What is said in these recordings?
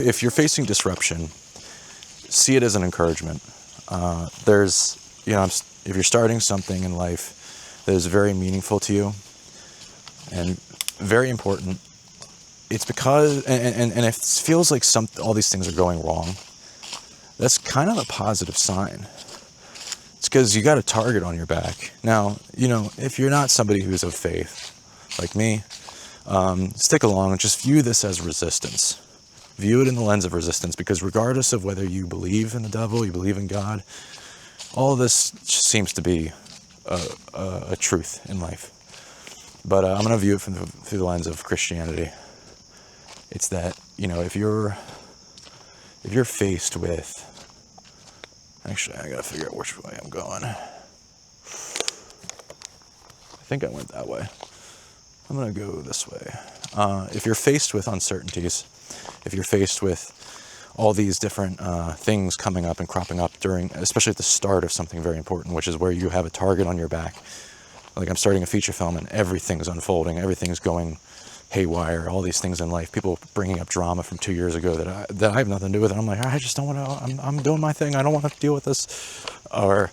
If you're facing disruption, see it as an encouragement. If you're starting something in life that is very meaningful to you and very important, it's because, and it feels like all these things are going wrong, that's kind of a positive sign. It's because you got a target on your back. Now, if you're not somebody who's of faith, like me, stick along and just view this as resistance. View it in the lens of resistance, because regardless of whether you believe in the devil, you believe in God, all of this just seems to be a truth in life. But I'm going to view it through the lens of Christianity. It's that, if you're faced with... Actually, I got to figure out which way I'm going. I think I went that way. I'm going to go this way. If you're faced with uncertainties, if you're faced with all these different things coming up and cropping up especially at the start of something very important, which is where you have a target on your back. Like, I'm starting a feature film and everything's unfolding, everything's going haywire, all these things in life. People bringing up drama from 2 years ago that I have nothing to do with it. I'm like, I just don't want to, I'm doing my thing. I don't want to deal with this. Or,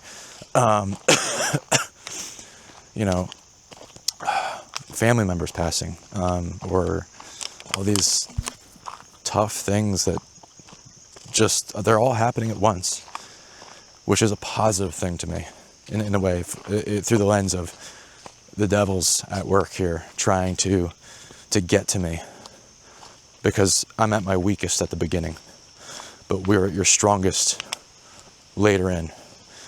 family members passing, or all these tough things that they're all happening at once, which is a positive thing to me in a way, through the lens of the devil's at work here trying to get to me, because I'm at my weakest at the beginning, but we're at your strongest later in,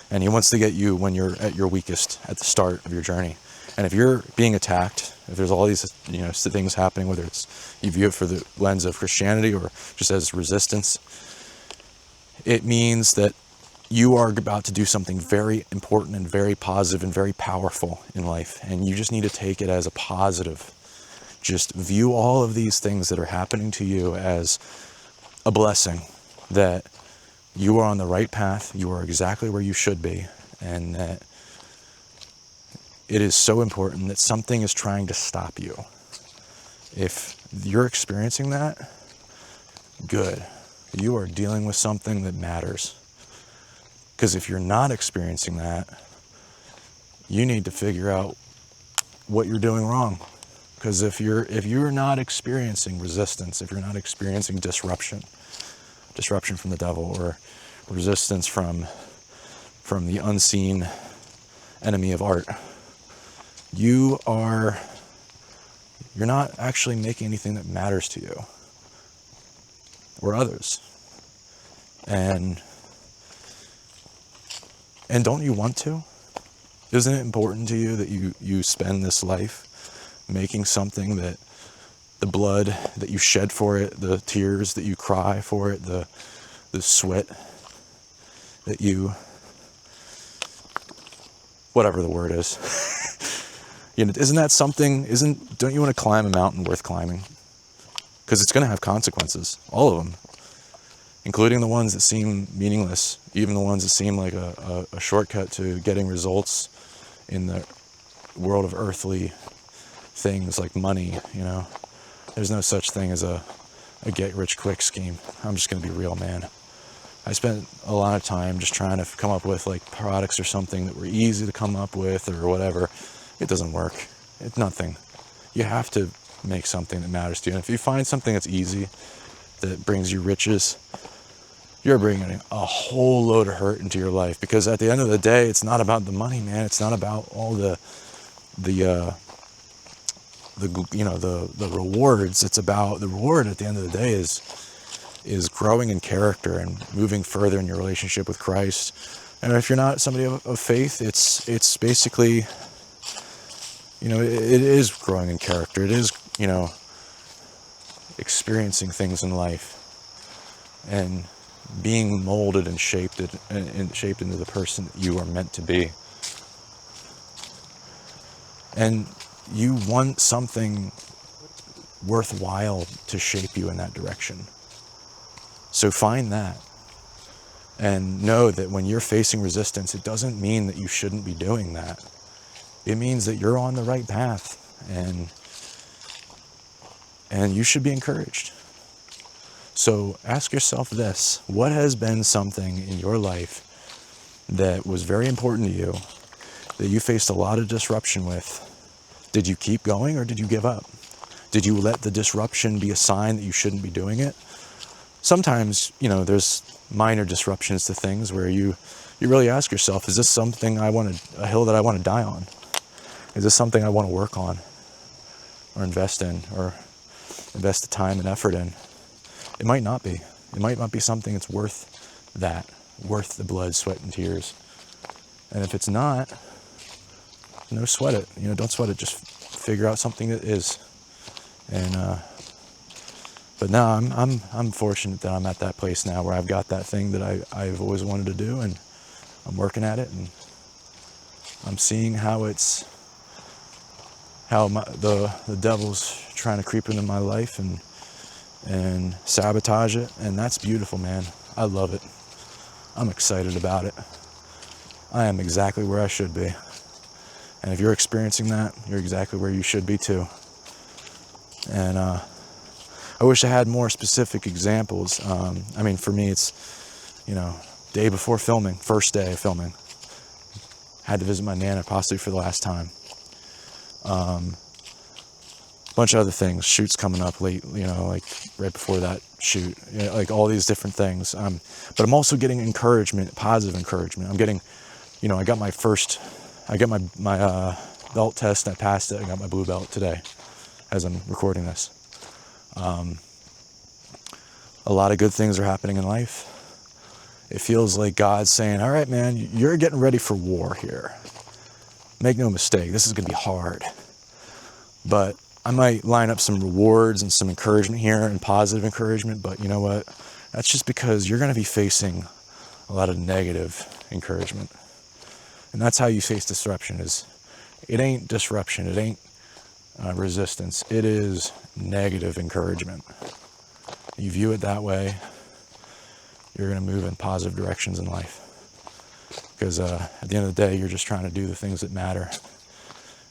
and he wants to get you when you're at your weakest at the start of your journey. And if you're being attacked, if there's all these things happening, whether it's you view it through the lens of Christianity or just as resistance, it means that you are about to do something very important and very positive and very powerful in life, and you just need to take it as a positive. Just view all of these things that are happening to you as a blessing, that you are on the right path, you are exactly where you should be, and that it is so important that something is trying to stop you. If you're experiencing that, good. You are dealing with something that matters. Because if you're not experiencing that, you need to figure out what you're doing wrong. Because if you're not experiencing resistance, if you're not experiencing disruption from the devil, or resistance from the unseen enemy of art, you're not actually making anything that matters to you or others. And don't you want to? Isn't it important to you that you spend this life making something that the blood that you shed for it, the tears that you cry for it, the sweat that you, whatever the word is, isn't that something, don't you want to climb a mountain worth climbing? Because it's going to have consequences, all of them, including the ones that seem meaningless, even the ones that seem like a shortcut to getting results in the world of earthly things like money. There's no such thing as a get-rich-quick scheme. I'm just going to be real, man. I spent a lot of time just trying to come up with like products or something that were easy to come up with or whatever. It doesn't work. It's nothing. You have to make something that matters to you. And if you find something that's easy, that brings you riches, you're bringing a whole load of hurt into your life. Because at the end of the day, it's not about the money, man. It's not about all the rewards. It's about the reward at the end of the day is growing in character and moving further in your relationship with Christ. And if you're not somebody of faith, it's basically, it is growing in character. It is, experiencing things in life and being molded and shaped into the person that you are meant to be. And you want something worthwhile to shape you in that direction. So find that. And know that when you're facing resistance, it doesn't mean that you shouldn't be doing that. It means that you're on the right path, and you should be encouraged. So ask yourself this: what has been something in your life that was very important to you, that you faced a lot of disruption with? Did you keep going or did you give up? Did you let the disruption be a sign that you shouldn't be doing it? Sometimes, there's minor disruptions to things where you really ask yourself, is this something a hill that I want to die on? Is this something I want to work on or invest in or invest the time and effort in? It might not be. It might not be something that's worth the blood, sweat, and tears. And if it's not, sweat it. Don't sweat it. Just figure out something that is. And but now I'm fortunate that I'm at that place now where I've got that thing that I've always wanted to do, and I'm working at it, and I'm seeing how the devil's trying to creep into my life and sabotage it, and that's beautiful, man. I love it. I'm excited about it. I am exactly where I should be. And if you're experiencing that, you're exactly where you should be too. And I wish I had more specific examples. For me, it's, day before filming, first day of filming. Had to visit my Nana possibly for the last time. Bunch of other things, shoots coming up late, like right before that shoot, like all these different things. But I'm also getting encouragement, positive encouragement. I'm getting, I got my belt test, and I passed it. I got my blue belt today as I'm recording this. A lot of good things are happening in life. It feels like God's saying, all right, man, you're getting ready for war here. Make no mistake, this is going to be hard. But I might line up some rewards and some encouragement here and positive encouragement, but you know what? That's just because you're going to be facing a lot of negative encouragement. And that's how you face disruption. It ain't disruption, it ain't resistance, it is negative encouragement. You view it that way, you're going to move in positive directions in life. Because at the end of the day, you're just trying to do the things that matter.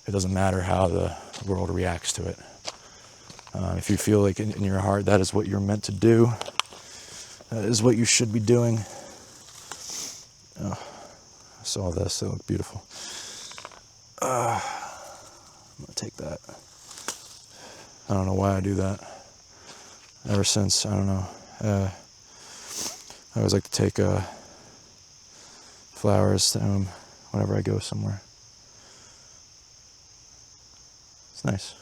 It doesn't matter how the world reacts to it. If you feel like in your heart that is what you're meant to do, that is what you should be doing. I saw this, it looked beautiful. I'm going to take that. I don't know why I do that. Ever since, I don't know. I always like to take flowers whenever I go somewhere. It's nice.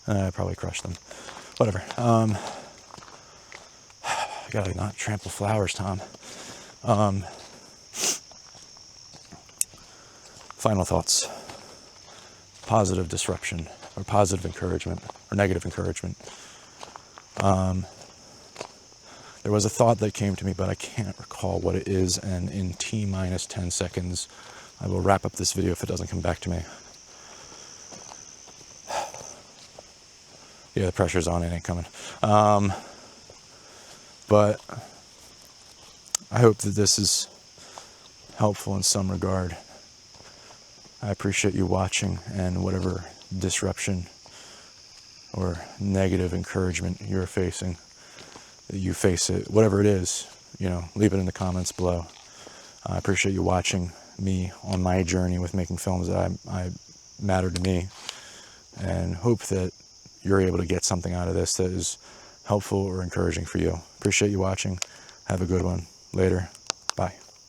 I probably crushed them. Whatever. I gotta not trample flowers, Tom. Final thoughts. Positive disruption, or positive encouragement, or negative encouragement. There was a thought that came to me, but I can't recall what it is, and in T-minus 10 seconds, I will wrap up this video if it doesn't come back to me. Yeah, the pressure's on, it ain't coming. But I hope that this is helpful in some regard. I appreciate you watching, and whatever disruption or negative encouragement you're facing, that you face it, whatever it is, leave it in the comments below. I appreciate you watching me on my journey with making films that I matter to me, and hope that you're able to get something out of this that is helpful or encouraging for you. Appreciate you watching. Have a good one. Later. Bye.